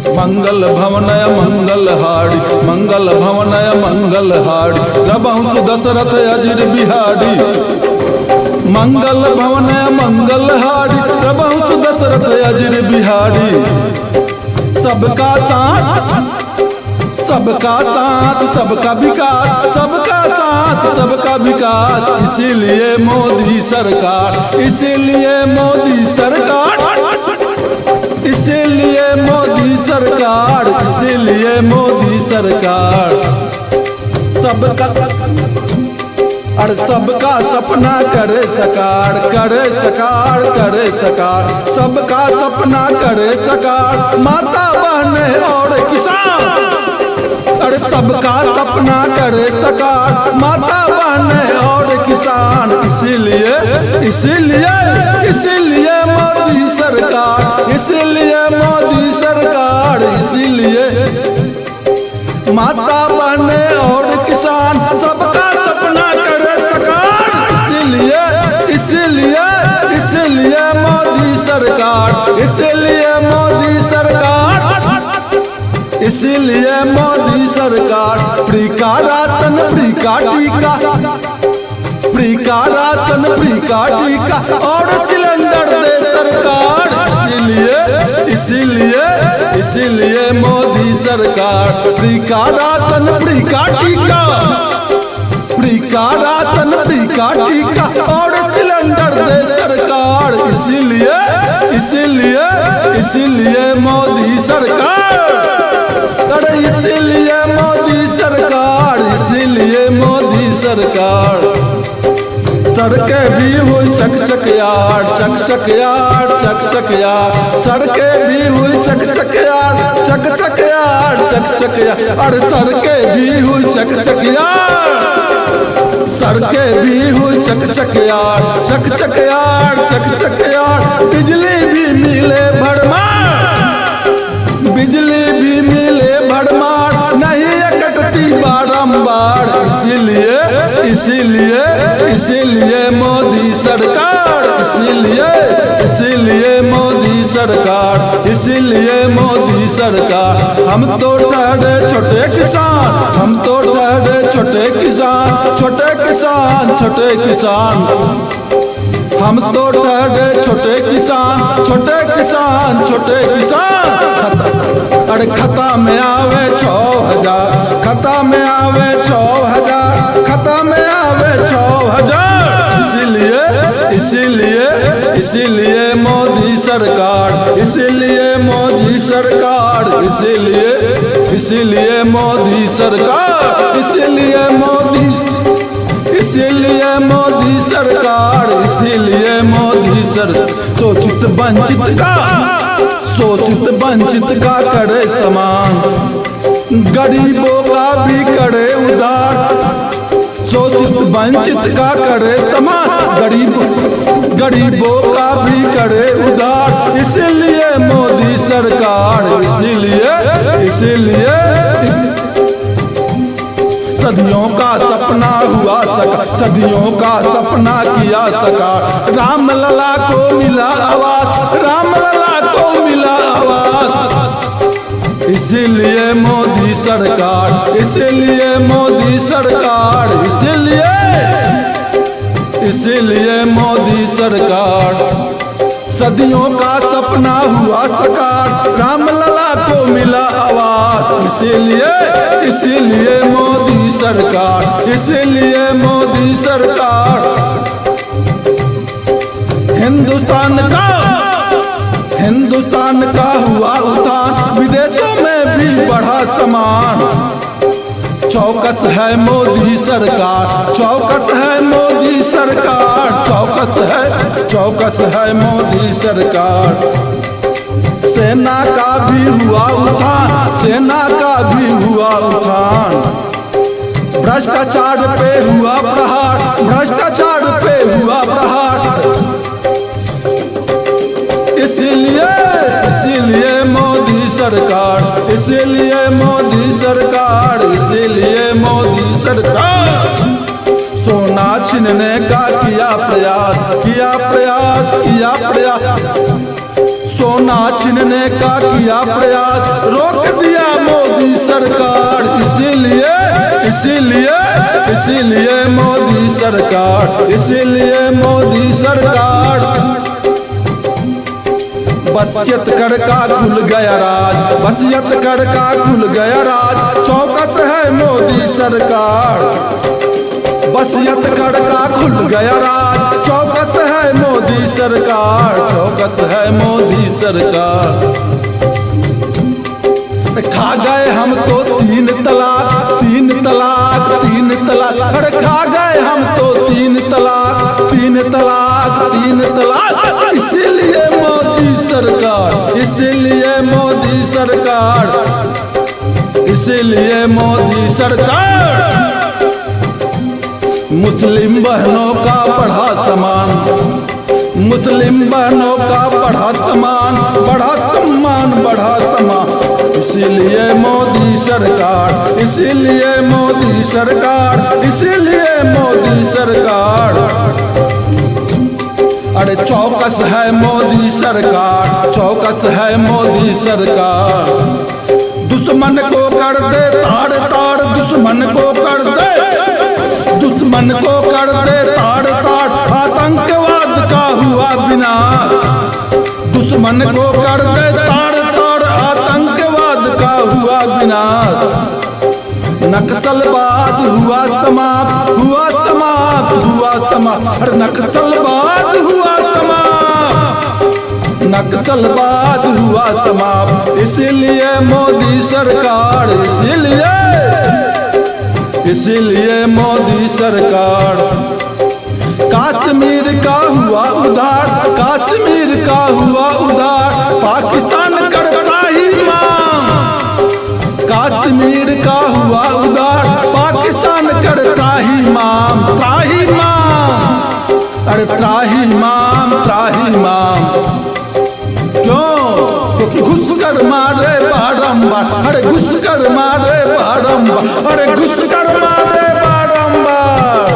मंगल भवनय मंगल हारी, मंगल भवनय मंगल हारी, रबहुस दशरथ अजिर बिहारी। मंगल भवनय मंगल हारी, रबहुस दशरथ अजिर बिहारी। सबका साथ सबका साथ सबका विकास, सबका साथ सबका विकास, इसीलिए मोदी सरकार, इसीलिए मोदी सरकार, इसीलिए मोदी सरकार, इसीलिए मोदी सरकार। सबका और सबका सपना करे सकार, करे सकार, करे सकार, सबका सपना करे सकार, माता बहने और किसान। अरे सबका सपना करे सकार, माता बहने और किसान, इसीलिए इसीलिए इसीलिए मोदी सरकार, इसीलिए मोदी सरकार, इसीलिए माता बहने और किसान, सबका सपना करे सकार, इसीलिए इसीलिए इसीलिए मोदी सरकार, इसीलिए मोदी सरकार, इसीलिए मोदी सरकार। फ्री का राशन, फ्री का टीका, फ्री का राशन, फ्री का टीका और सिलेंडर दे सरकार, इसीलिए इसीलिए इसीलिए मोदी सरकार। फ्री का राशन, फ्री का टीका, फ्री का राशन, फ्री का टीका और सिलेंडर दे सरकार, इसीलिए इसीलिए इसीलिए मोदी सरकार। अरे इसीलिए मोदी सरकार, इसीलिए मोदी सरकार। सड़कें भी हुई चक चक यार, चक चक यार, चक चक यार, सड़कें भी हुई चक चक यार, चक चक यार, चक चक यार। अरे सड़कें भी हुई चक चक यार, सड़कें भी हुई चक चक यार, चक चक यार, चक चक यार। बिजली भी मिले भरमार, बिजली भी मिले भरमार, नहीं कटती बारंबार, इसीलिए इसीलिए इसीलिए मोदी सरकार, इसीलिए इसीलिए मोदी सरकार, इसीलिए मोदी सरकार। हम तो ठहरे छोटे किसान, हम तो ठहरे छोटे किसान, छोटे किसान, छोटे किसान, हम तो ठहरे छोटे किसान, छोटे किसान, छोटे किसान। अरे खता में आवे 6000, खता में आवे 6000, खता में आवे 6000, इसीलिए इसीलिए इसीलिए मोदी सरकार, इसीलिए मोदी सरकार, इसीलिए इसीलिए मोदी सरकार, इसीलिए मोदी इसीलिए मोदी सरकार, इसीलिए मोदी सरकार। शोषित वंचित का, शोषित वंचित का करे समान, गरीबों का भी करे उदार। शोषित वंचित का करे समान, गरीबों का भी करे उदार, इसीलिए मोदी सरकार, इसीलिए इसीलिए सदियों का सपना हुआ सका, सदियों का सपना किया सका। राम लला को मिला आवाज, राम लला को मिला आवाज, इसीलिए मोदी सरकार, इसीलिए मोदी सरकार, इसीलिए इसीलिए मोदी सरकार। सदियों का सपना हुआ साकार, राम लला को मिला आवाज, इसीलिए इसीलिए मोदी सरकार, इसीलिए मोदी सरकार। हिंदुस्तान का हुआ उठान, विदेशों में भी बढ़ा समान। चौकस है मोदी सरकार, चौकस है मोदी सरकार, चौकस है मोदी सरकार। सेना का भी हुआ उठान, सेना का भी हुआ उठान। भ्रष्टाचार पे हुआ प्रहार, भ्रष्टाचार पे हुआ प्रहार, इसीलिए इसीलिए मोदी सरकार, इसीलिए मोदी सरकार, इसीलिए मोदी सरकार। सोना छीनने का किया प्रयास, किया प्रयास, किया प्रयास। सोना छीनने का किया प्रयास, रोक दिया मोदी सरकार। इसीलिए मोदी सरकार, इसीलिए मोदी सरकार। बसियत कर का खुल गया राज, बसियत कर का खुल गया राज, चौकस है मोदी सरकार। बसियत कर का खुल गया राज, चौकस है मोदी सरकार, चौकस है मोदी सरकार। खा गए हम तो 3 तलाक, 3 तलाक, 3 तलाक, अरे खा गए हम तो 3 तलाक, 3 तलाक, 3 तलाक। इसीलिए मोदी सरकार, इसीलिए मोदी सरकार, इसीलिए मोदी सरकार। मुस्लिम बहनों का बढ़ा सम्मान, मुस्लिम बहनों का बढ़ा सम्मान, बढ़ा सम्मान, बढ़ा सम्मान। इसीलिए मोदी सरकार, इसीलिए मोदी सरकार, इसीलिए मोदी सरकार। अरे चौकस है मोदी सरकार, चौकस है मोदी सरकार। दुश्मन को कर दे ताड़ ताड़, दुश्मन को कर दे, दुश्मन को कर दे ताड़ ताड़, आतंकवाद का हुआ विनाश। दुश्मन को कर दे ताड़ ताड़, आतंकवाद का हुआ विनाश। नक्सलवाद हुआ समाप्त, हुआ समाप्त, हुआ समाप्त। अरे नक्सलवाद हुआ समाप्त, नक्सलवाद हुआ समाप्त। इसीलिए मोदी सरकार, इसीलिए मोदी सरकार। कश्मीर का हुआ उधार, कश्मीर का हुआ उधार, पाकिस्तान करता ही मांग। कश्मीर का हुआ उधार, पाकिस्तान करता ही मांग, त्राही मांग, अरे त्राही मांग, त्राही मांग। क्यों? क्योंकि घुस कर मारे बारंबार, अरे घुस कर मारे बारंबार, अरे घुस कर मारे बारंबार,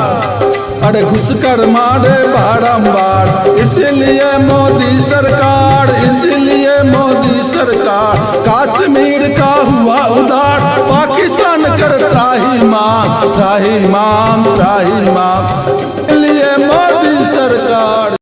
अरे घुस कर मारे बारंबार। इसीलिए मोदी सरकार, इसीलिए मोदी सरकार। कश्मीर का हुआ उधार, पाकिस्तान कर त्राही मांग, त्राही मांग, त्राही मांग।